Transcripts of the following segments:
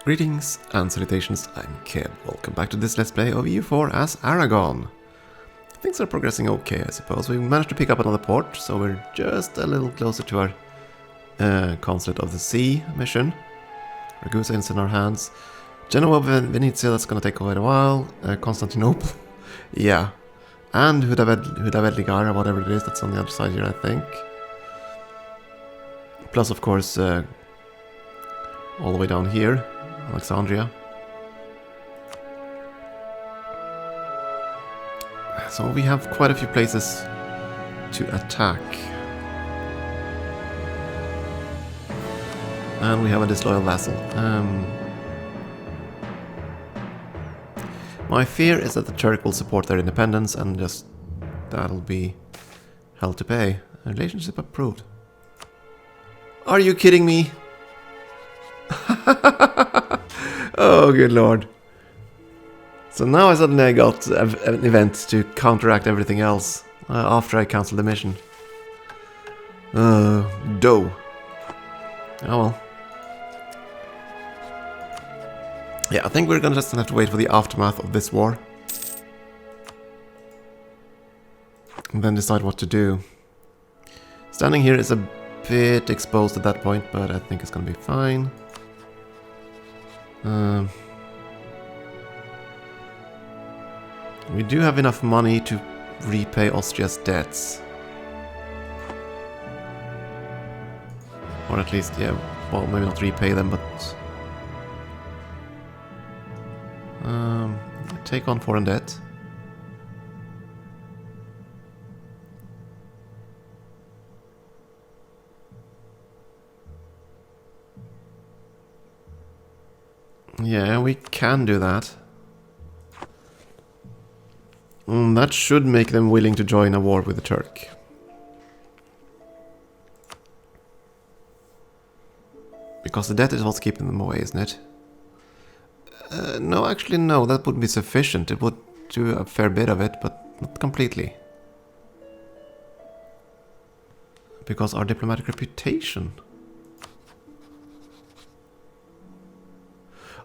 Greetings and salutations, I'm Keb. Welcome back to this Let's Play of EU4 as Aragon. Things are progressing okay, I suppose. We managed to pick up another port, so we're just a little closer to our Consulate of the Sea mission. Ragusa is in our hands. Genoa, Venezia, that's gonna take quite a while. Constantinople, yeah. And Hudavelligara, whatever it is, that's on the other side here, I think. Plus, of course, all the way down here, Alexandria. So we have quite a few places to attack. And we have a disloyal vassal. My fear is that the Turk will support their independence and just that'll be hell to pay. Relationship approved. Are you kidding me? Oh, good lord. So now I got an event to counteract everything else after I cancelled the mission. Dough. Oh well. Yeah, I think we're gonna just have to wait for the aftermath of this war. And then decide what to do. Standing here is a bit exposed at that point, but I think it's gonna be fine. We do have enough money to repay Austria's debts. Or at least, yeah, well, maybe not repay them, but take on foreign debt. Yeah, we can do that. That should make them willing to join a war with the Turk. Because the debt is what's keeping them away, isn't it? No, actually no, that wouldn't be sufficient. It would do a fair bit of it, but not completely. Because our diplomatic reputation...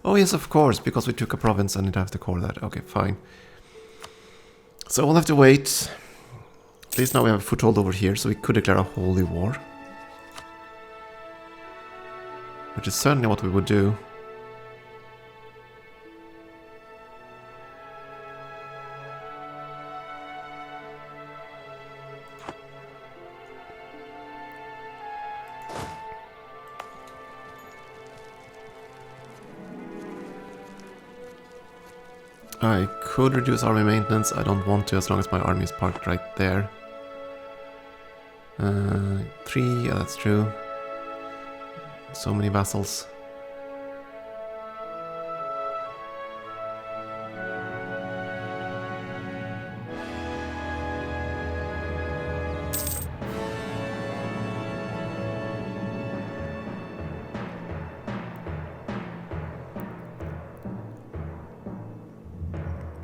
Oh yes, of course, because we took a province and it have to core that. Okay, fine. So we'll have to wait. At least now we have a foothold over here, so we could declare a holy war. Which is certainly what we would do. I could reduce army maintenance. I don't want to as long as my army is parked right there. 3, yeah, that's true. So many vassals.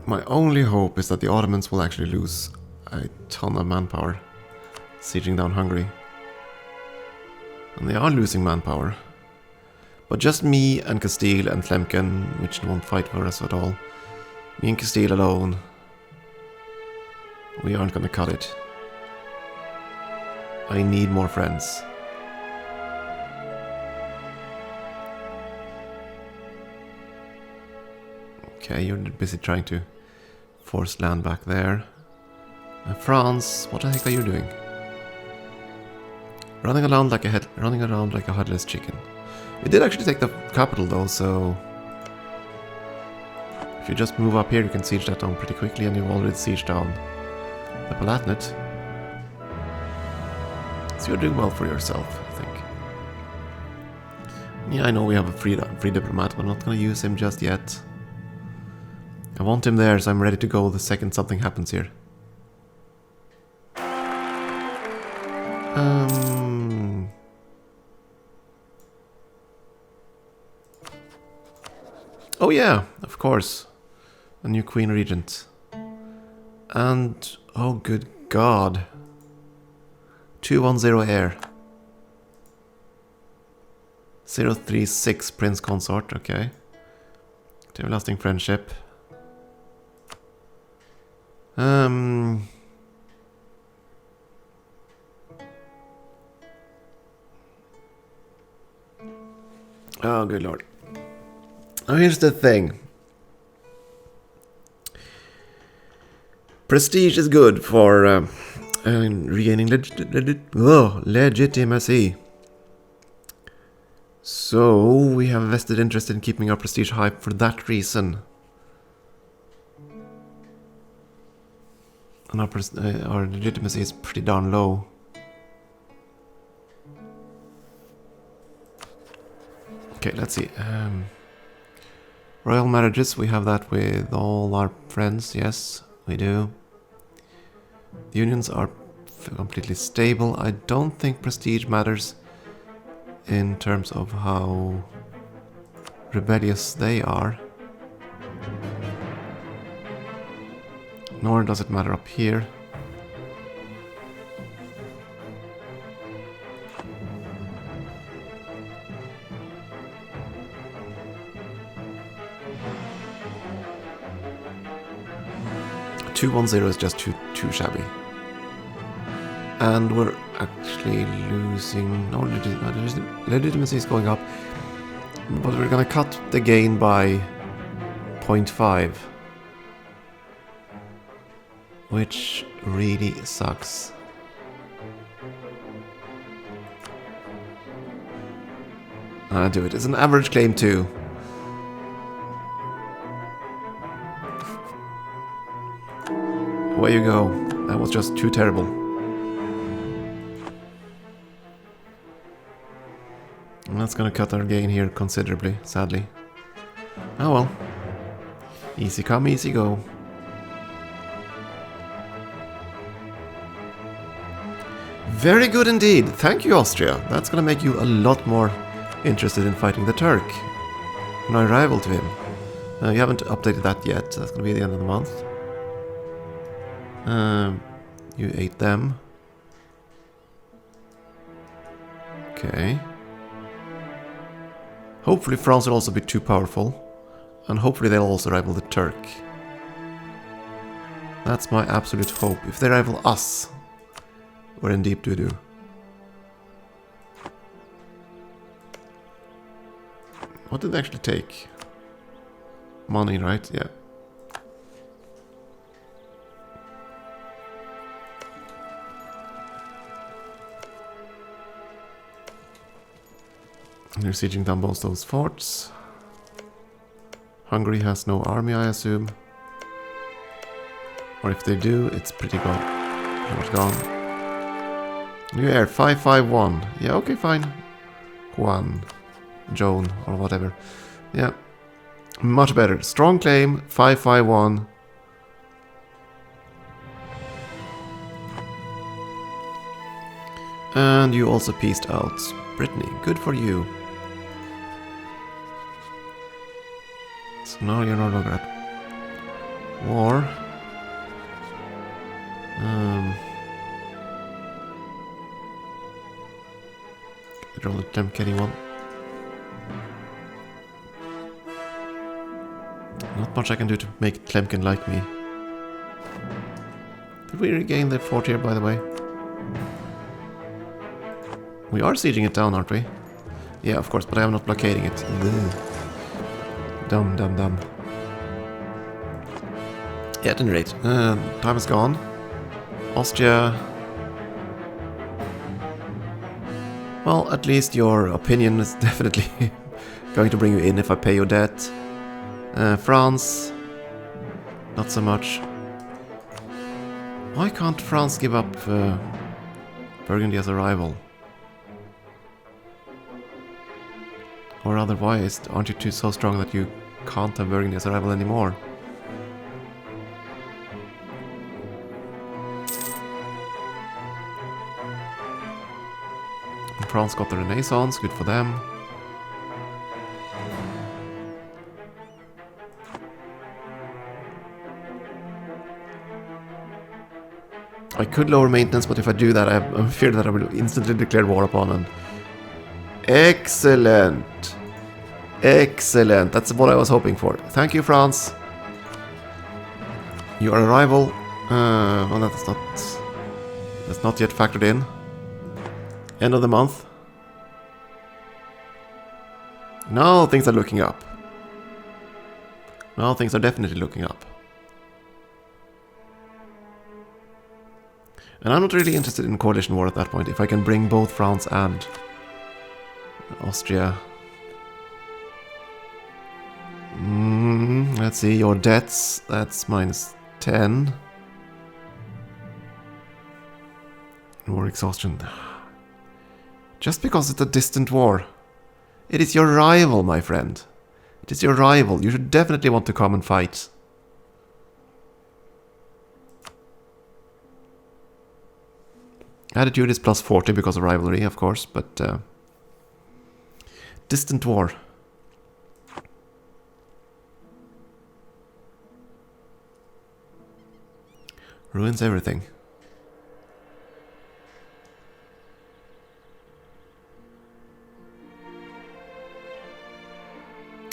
My only hope is that the Ottomans will actually lose a ton of manpower sieging down Hungary. And they are losing manpower. But just me and Castile and Tlemcen, which won't fight for us at all. Me and Castile alone. We aren't gonna cut it. I need more friends. Okay, you're busy trying to force land back there. France, what the heck are you doing? Running around like a headless chicken. We did actually take the capital though, so if you just move up here, you can siege that down pretty quickly, and you've already sieged down the Palatinate. So you're doing well for yourself, I think. Yeah, I know we have a free diplomat, but I'm not going to use him just yet. I want him there, so I'm ready to go the second something happens here. Oh yeah, of course. A new Queen Regent. And, oh good god. 210 heir. 036 Prince Consort, okay. Everlasting friendship. Oh, good lord. Oh, here's the thing. Prestige is good for regaining legitimacy. So, we have a vested interest in keeping our prestige high for that reason. And our legitimacy is pretty darn low. Okay, let's see. Royal marriages, we have that with all our friends. Yes, we do. The unions are completely stable. I don't think prestige matters in terms of how rebellious they are. Nor does it matter up here. $210 is just too shabby. And we're actually losing... No, legitimacy is going up. But we're gonna cut the gain by 0.5. Which really sucks. I do it. It's an average claim too. Away you go. That was just too terrible. And that's gonna cut our gain here considerably, sadly. Oh well. Easy come, easy go. Very good indeed. Thank you, Austria. That's gonna make you a lot more interested in fighting the Turk. My rival to him. You haven't updated that yet. That's gonna be the end of the month. You ate them. Okay. Hopefully France will also be too powerful. And hopefully they'll also rival the Turk. That's my absolute hope. If they rival us, we're in deep doo-doo. What did they actually take? Money, right? Yeah. They're sieging down both those forts. Hungary has no army, I assume. Or if they do, it's pretty much gone. New air, 551. Yeah, okay, fine. Juan, Joan, or whatever. Yeah, much better. Strong claim, 551. And you also pieced out Brittany. Good for you. So now you're no longer at war. Roll attempt anyone. Not much I can do to make Tlemcen like me. Did we regain the fort here, by the way? We are sieging it down, aren't we? Yeah, of course, but I am not blockading it. Ugh. Dumb. Yeah, at any rate, time is gone. Austria... Well, at least your opinion is definitely going to bring you in if I pay your debt. France... Not so much. Why can't France give up Burgundy as a rival? Or otherwise, aren't you so strong that you can't have Burgundy as a rival anymore? And France got the Renaissance, good for them. I could lower maintenance, but if I do that, I'm feared that I will instantly declare war upon them. Excellent! Excellent. That's what I was hoping for. Thank you, France. Your arrival. Well, that's not yet factored in. End of the month. No, things are looking up. No, things are definitely looking up. And I'm not really interested in coalition war at that point. If I can bring both France and Austria. Let's see, your debts, that's -10. War exhaustion. Just because it's a distant war. It is your rival, my friend. It is your rival. You should definitely want to come and fight. Attitude is +40 because of rivalry, of course, but distant war. Ruins everything.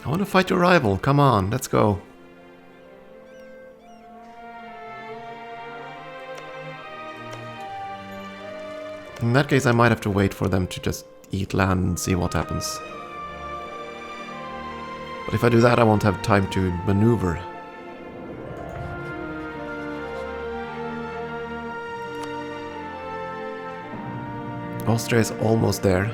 I want to fight your rival. Come on, let's go. In that case, I might have to wait for them to just eat land and see what happens. But if I do that, I won't have time to maneuver. Austria is almost there.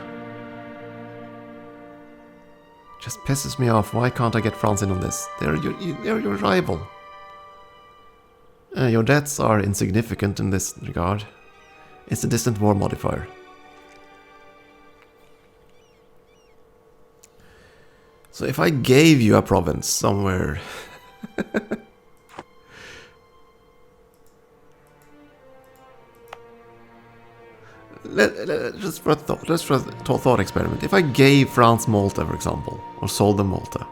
Just pisses me off. Why can't I get France in on this? They're your rival. Your debts are insignificant in this regard. It's a distant war modifier. So if I gave you a province somewhere... just for a thought experiment. If I gave France Malta, for example, or sold them Malta,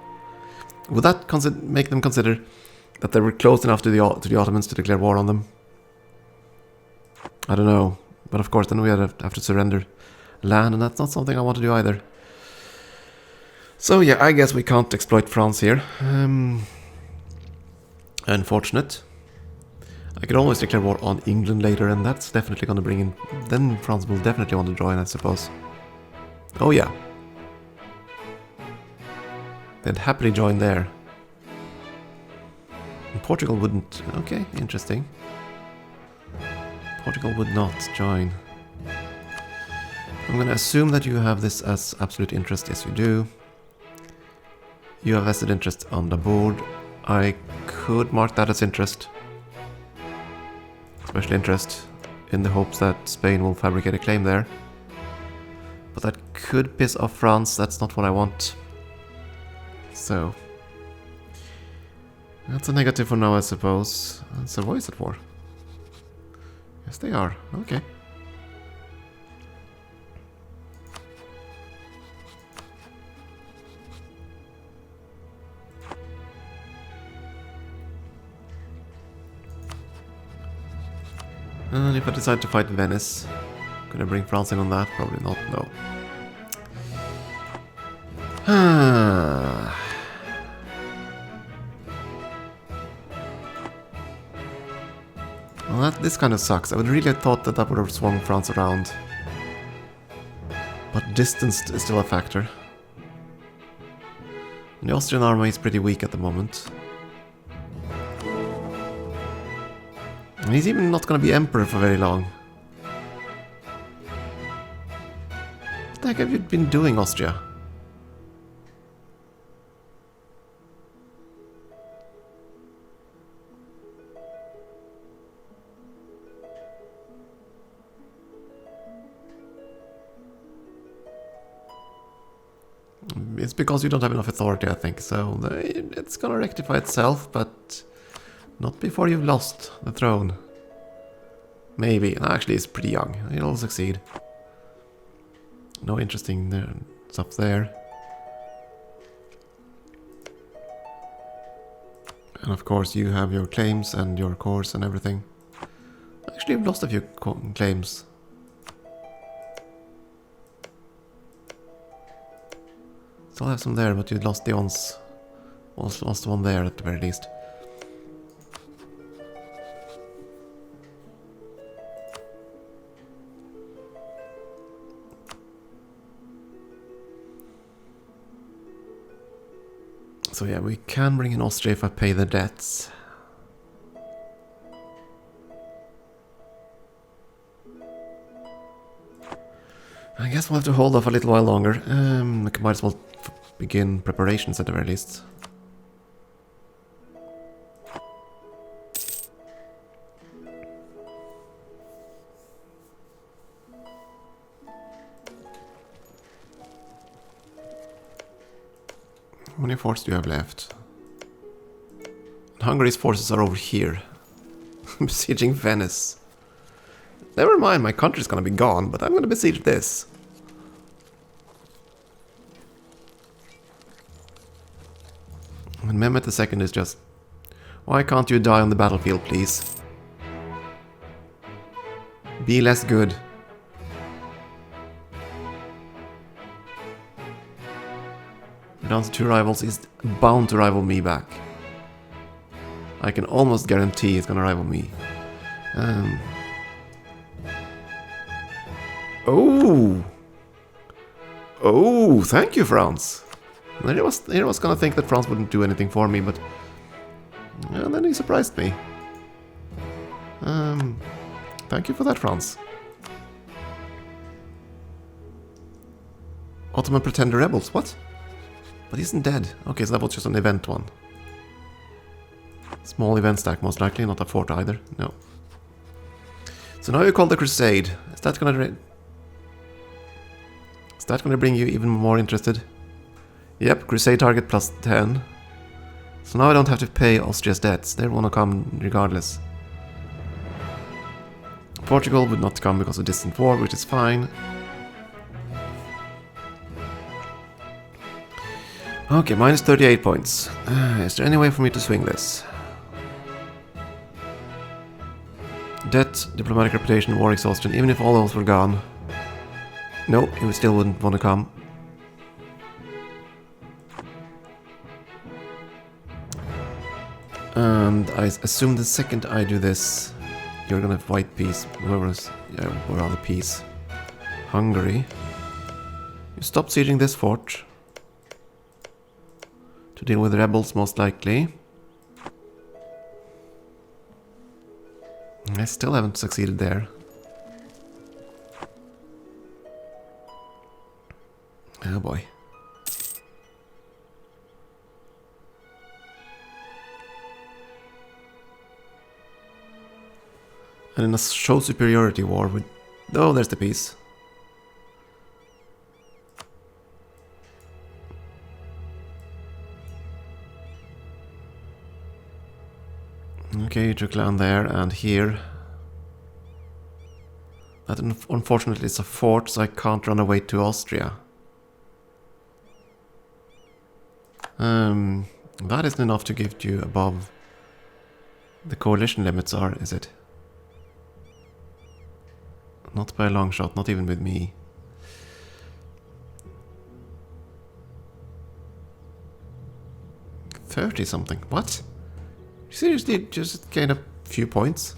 would that make them consider that they were close enough to the Ottomans to declare war on them? I don't know. But of course, then we have to surrender land, and that's not something I want to do either. So yeah, I guess we can't exploit France here. Unfortunate. I could always declare war on England later, and that's definitely going to bring in... Then France will definitely want to join, I suppose. Oh yeah. They'd happily join there. And Portugal wouldn't... Okay, interesting. Portugal would not join. I'm going to assume that you have this as absolute interest. Yes, you do. You have vested interest on the board. I could mark that as interest. Special interest, in the hopes that Spain will fabricate a claim there. But that could piss off France. That's not what I want. So... that's a negative for now, I suppose. So what is it for? Yes, they are. Okay. And if I decide to fight Venice, could I bring France in on that? Probably not, no. Well, this kind of sucks. I would really have thought that would have swung France around. But distance is still a factor. And the Austrian army is pretty weak at the moment. And he's even not going to be emperor for very long. What the heck have you been doing, Austria? It's because you don't have enough authority, I think. So it's going to rectify itself, but... not before you've lost the throne. Maybe. Actually, it's pretty young. It'll succeed. No interesting stuff there. And of course, you have your claims and your cores and everything. Actually, you've lost a few claims. Still have some there, but you lost the ons. Also lost one there at the very least. So yeah, we can bring in Austria if I pay the debts. I guess we'll have to hold off a little while longer. We might as well begin preparations at the very least. How many forts do you have left? Hungary's forces are over here. Besieging Venice. Never mind, my country's gonna be gone, but I'm gonna besiege this. And Mehmet II is just... Why can't you die on the battlefield, please? Be less good. Down to 2 rivals, he's bound to rival me back. I can almost guarantee he's gonna rival me. Oh! Oh, thank you, France! I was gonna think that France wouldn't do anything for me, but... And then he surprised me. Thank you for that, France. Ottoman Pretender Rebels, what? But he isn't dead. Okay, so that was just an event one. Small event stack, most likely, not a fort either. No. So now you call the Crusade. Is that gonna bring you even more interested? Yep, Crusade target plus 10. So now I don't have to pay Austria's debts. They wanna come regardless. Portugal would not come because of distant war, which is fine. Okay, minus 38 points. Is there any way for me to swing this? Debt, diplomatic reputation, war exhaustion, even if all those were gone. No, he still wouldn't want to come. And I assume the second I do this, you're gonna have white peace. Whoever's... yeah, or rather peace. Hungary. You stop sieging this fort. To deal with rebels, most likely. I still haven't succeeded there. Oh boy. And in a show superiority war with... oh, there's the peace. Okay, you took land there and here. That unfortunately is a fort, so I can't run away to Austria. That isn't enough to give you above the coalition limits are, is it? Not by a long shot, not even with me. $30 something, what? Seriously, just gain a few points?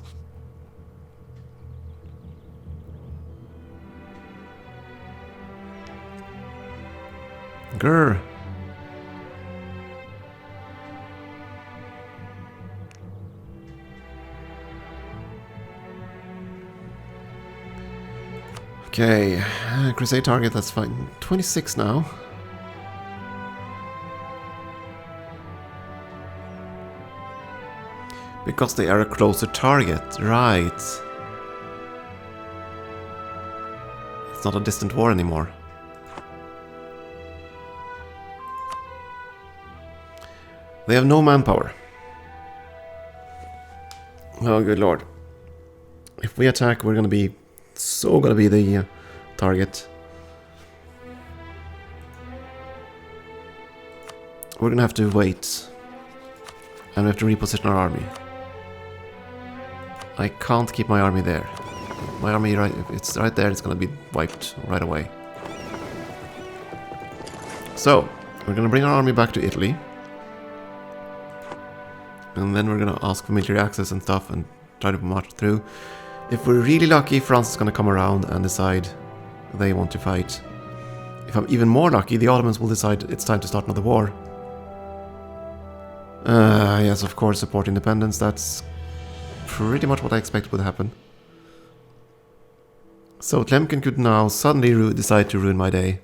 Grr. Okay, Crusade target, that's fine. 26 now. Because they are a closer target, right. It's not a distant war anymore. They have no manpower. Oh, good lord. If we attack, we're gonna be the target. We're gonna have to wait. And we have to reposition our army. I can't keep my army there. My army, right, if it's right there, it's gonna be wiped right away. So, We're gonna bring our army back to Italy. And then we're gonna ask for military access and stuff and try to march through. If we're really lucky, France is gonna come around and decide they want to fight. If I'm even more lucky, the Ottomans will decide it's time to start another war. Yes, of course, support independence. That's pretty much what I expected would happen. So Tlemcen could now suddenly decide to ruin my day.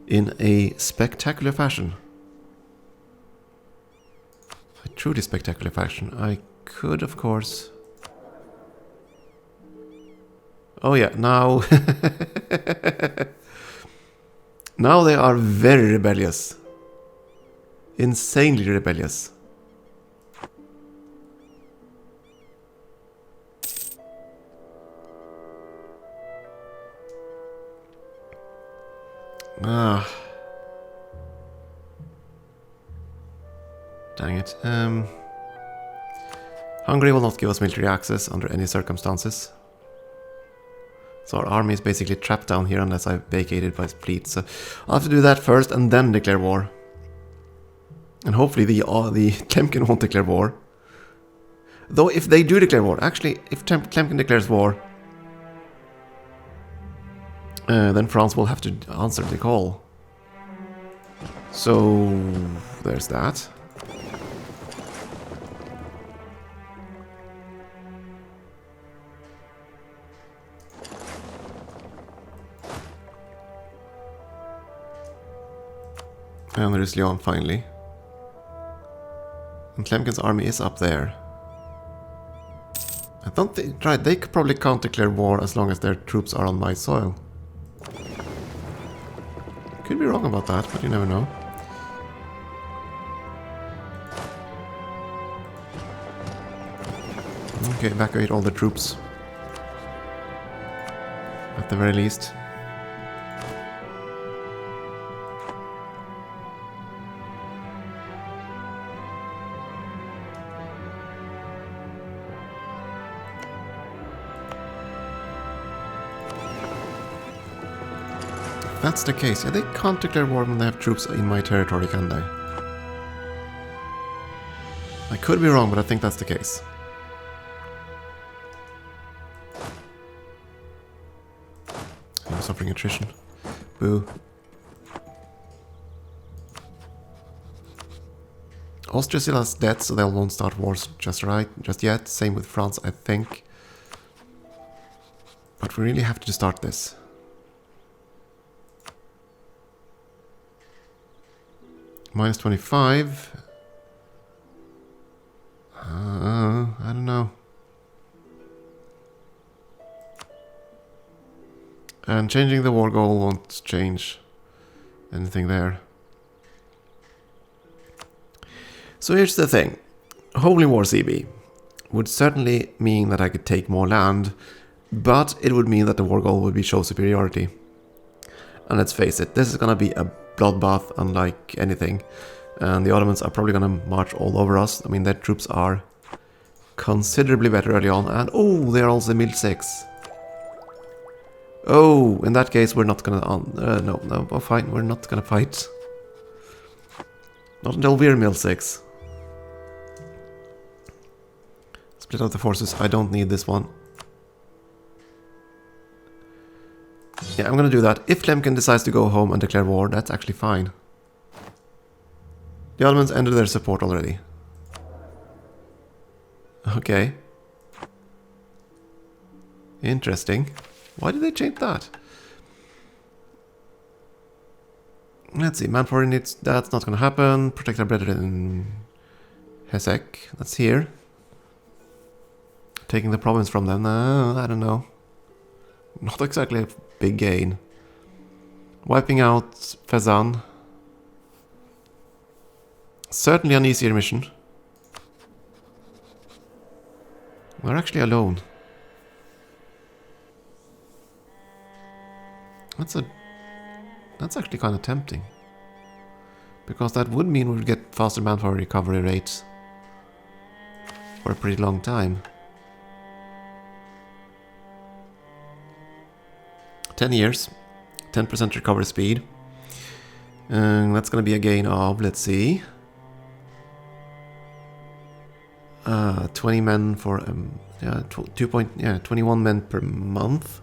In a spectacular fashion. A truly spectacular fashion. I could, of course... Oh yeah, now... Now they are very rebellious. Insanely rebellious. Ah. Dang it. Hungary will not give us military access under any circumstances. So our army is basically trapped down here unless I vacate it by fleet. So I'll have to do that first and then declare war. And hopefully the Tlemcen won't declare war. Though if they do declare war, actually, if Tlemcen declares war, then France will have to answer the call. So there's that. And there is Lyon finally. And Tlemcen's army is up there. I don't think... Right, they probably can't declare war as long as their troops are on my soil. Could be wrong about that, but you never know. Okay, evacuate all the troops. At the very least. That's the case. Yeah, they can't declare war when they have troops in my territory, can they? I could be wrong, but I think that's the case. I'm suffering attrition. Boo. Austria still has debt, so they won't start wars just yet. Same with France, I think. But we really have to start this. Minus 25. I don't know. And changing the war goal won't change anything there. So here's the thing. Holy War CB would certainly mean that I could take more land, but it would mean that the war goal would be show superiority. And let's face it, this is gonna be a bloodbath unlike anything. And the Ottomans are probably gonna march all over us. I mean, their troops are considerably better early on. And oh, they're also mil 6. Oh, in that case, we're not gonna... no, oh, fine, we're not gonna fight. Not until we're mil 6. Split out the forces. I don't need this one. Yeah, I'm gonna do that. If Tlemcen decides to go home and declare war, that's actually fine. The Ottomans ended their support already. Okay. Interesting. Why did they change that? Let's see. Manpower needs... That's not gonna happen. Protect our brethren in Hesek. That's here. Taking the province from them. I don't know. Not exactly a big gain. Wiping out Fezzan. Certainly an easier mission. We're actually alone. That's actually kind of tempting. Because that would mean we'd get faster manpower recovery rates for a pretty long time. 10 years, 10% recovery speed. That's gonna be a gain of, let's see, 20 men for 21 men per month.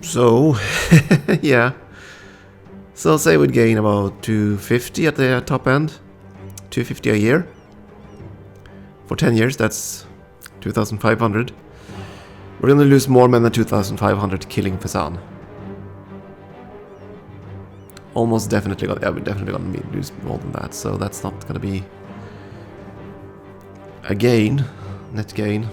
So yeah, so say we'd gain about 250 at the top end, 250 a year for 10 years. That's 2,500. We're gonna lose more men than 2,500 killing Fezzan. Almost definitely gonna, yeah, we're definitely gonna lose more than that, so that's not gonna be a gain, net gain.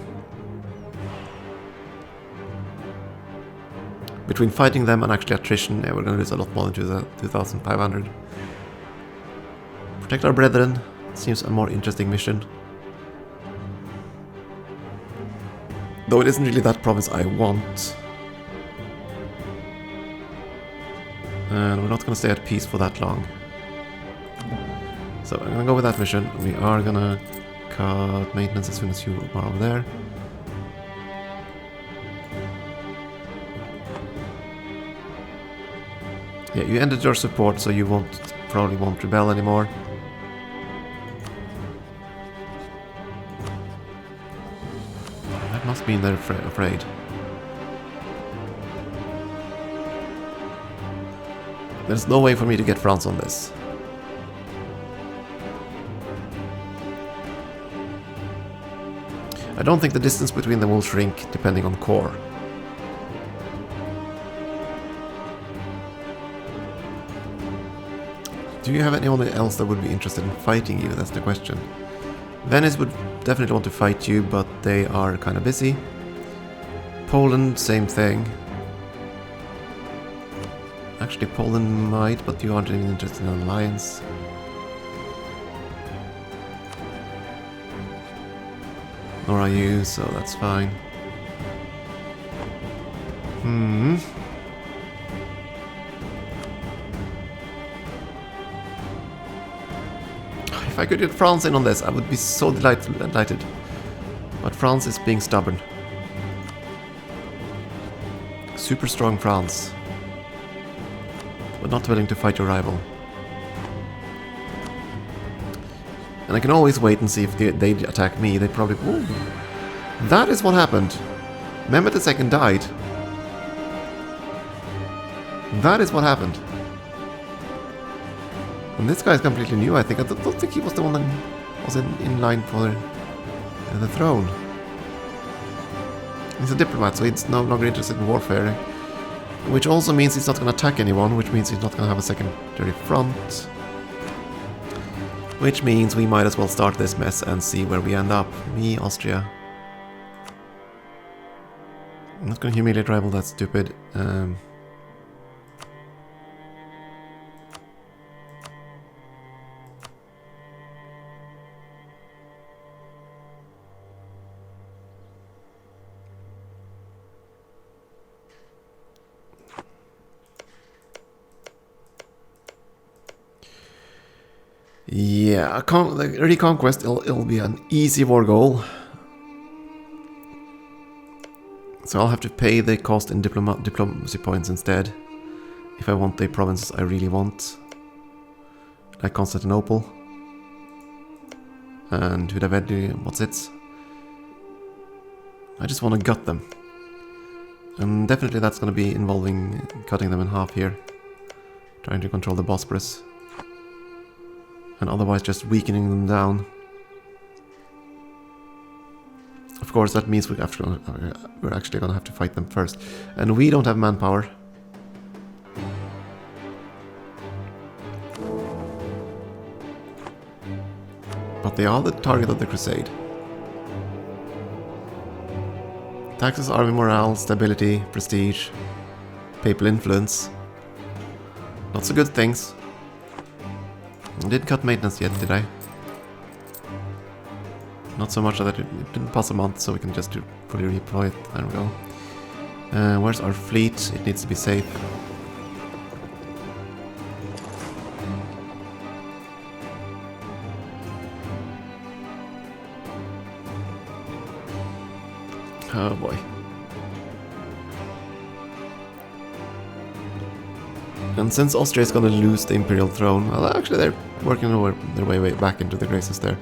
Between fighting them and actually attrition, yeah, we're gonna lose a lot more than 2,500. Protect our brethren seems a more interesting mission. Though it isn't really that province I want. And we're not gonna stay at peace for that long. So I'm gonna go with that mission. We are gonna cut maintenance as soon as you are over there. Yeah, you ended your support, so you probably won't rebel anymore. That must mean they're afraid. There's no way for me to get France on this. I don't think the distance between them will shrink depending on core. Do you have anyone else that would be interested in fighting you? That's the question. Venice would definitely want to fight you, but they are kind of busy. Poland, same thing. Actually, Poland might, but you aren't really interested in an alliance. Nor are you, so that's fine. If I could get France in on this, I would be so delighted. But France is being stubborn. Super strong France. But not willing to fight your rival. And I can always wait and see if they attack me. They probably... Ooh, that is what happened. Mehmet II died. That is what happened. And this guy is completely new, I think. I don't think he was the one that was in line for the throne. He's a diplomat, so he's no longer interested in warfare. Which also means he's not going to attack anyone, which means he's not going to have a secondary front. Which means we might as well start this mess and see where we end up. Me, Austria. I'm not going to humiliate rival, that's stupid. Yeah, the reconquest, it'll be an easy war goal. So I'll have to pay the cost in diplomacy points instead. If I want the provinces I really want. Like Constantinople. And Iberian, what's it? I just want to gut them. And definitely that's going to be involving cutting them in half here. Trying to control the Bosporus. And otherwise just weakening them down. Of course, that means we're actually going to have to fight them first. And we don't have manpower. But they are the target of the crusade. Taxes, army morale, stability, prestige, papal influence. Lots of good things. I didn't cut maintenance yet, did I? Not so much that it didn't pass a month, so we can just fully redeploy it. There we go. Where's our fleet? It needs to be safe. Oh boy. And since Austria is going to lose the imperial throne, well, actually they're working their way back into the graces there.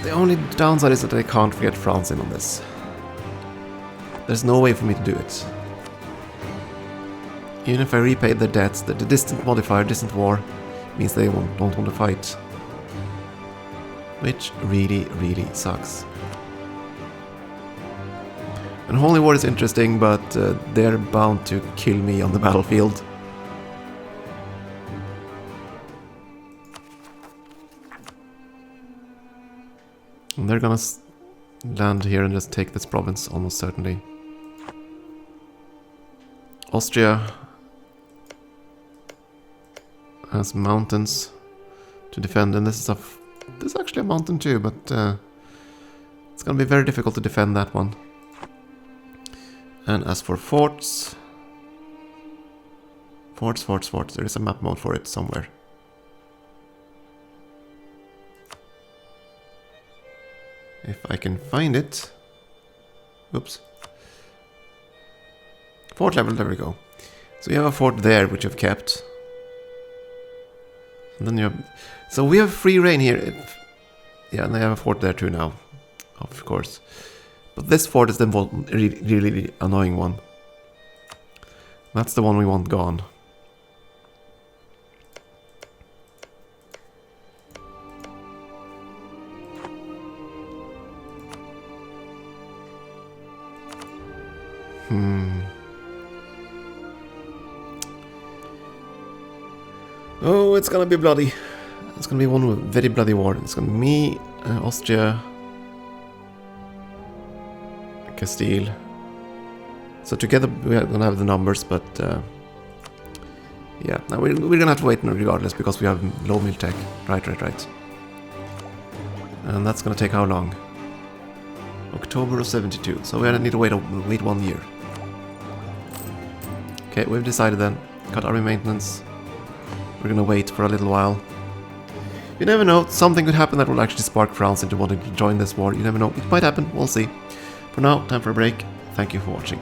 The only downside is that I can't get France in on this. There's no way for me to do it. Even if I repaid their debts, the distant modifier, distant war, means they don't want to fight. Which really, really sucks. And Holy War is interesting, but they're bound to kill me on the battlefield. And they're gonna land here and just take this province, almost certainly. Austria has mountains to defend, and this is actually a mountain too, but it's gonna be very difficult to defend that one. And as for forts, there is a map mode for it somewhere. If I can find it. Oops. Fort level, there we go. So you have a fort there, which you've kept. And then you have... So we have free reign here. Yeah, and I have a fort there too now. Of course. But this fort is the really, really annoying one. That's the one we want gone. Oh, it's gonna be bloody. It's gonna be one very bloody war. It's gonna be me, Austria, Castile. So together we don't have the numbers, but yeah, now we're gonna have to wait regardless because we have low mil tech. Right. And that's gonna take how long? October of 72. So we need to wait 1 year. Okay, we've decided then. Cut army maintenance. We're gonna wait for a little while. You never know, something could happen that will actually spark France into wanting to join this war. You never know, it might happen, we'll see. For now, time for a break. Thank you for watching.